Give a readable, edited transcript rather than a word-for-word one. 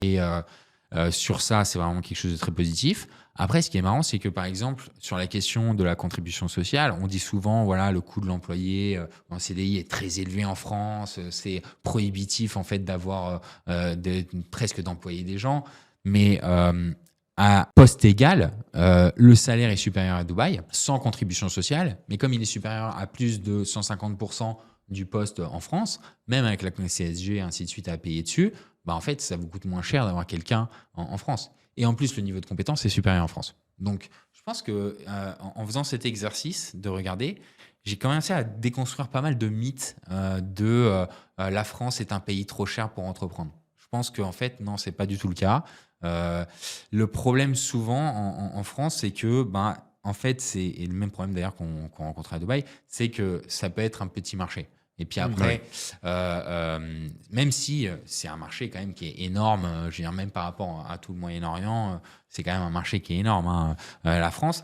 Et sur ça, c'est vraiment quelque chose de très positif. Après, ce qui est marrant, c'est que par exemple, sur la question de la contribution sociale, on dit souvent, voilà, le coût de l'employé en CDI est très élevé en France, c'est prohibitif en fait d'avoir presque d'employer des gens. Mais à poste égal, le salaire est supérieur à Dubaï, sans contribution sociale, mais comme il est supérieur à plus de 150% du poste en France, même avec la CSG et ainsi de suite à payer dessus, bah en fait, ça vous coûte moins cher d'avoir quelqu'un en France. Et en plus, le niveau de compétence est supérieur en France. Donc, je pense que en faisant cet exercice de regarder, j'ai commencé à déconstruire pas mal de mythes la France est un pays trop cher pour entreprendre. Je pense qu'en fait, non, c'est pas du tout le cas. Euh, le problème souvent en France, c'est que, ben, en fait, et le même problème d'ailleurs qu'on rencontre à Dubaï, c'est que ça peut être un petit marché. Et puis Ouais. après, même si c'est un marché quand même qui est énorme, je veux dire, même par rapport à tout le Moyen-Orient, c'est quand même un marché qui est énorme, hein, la France.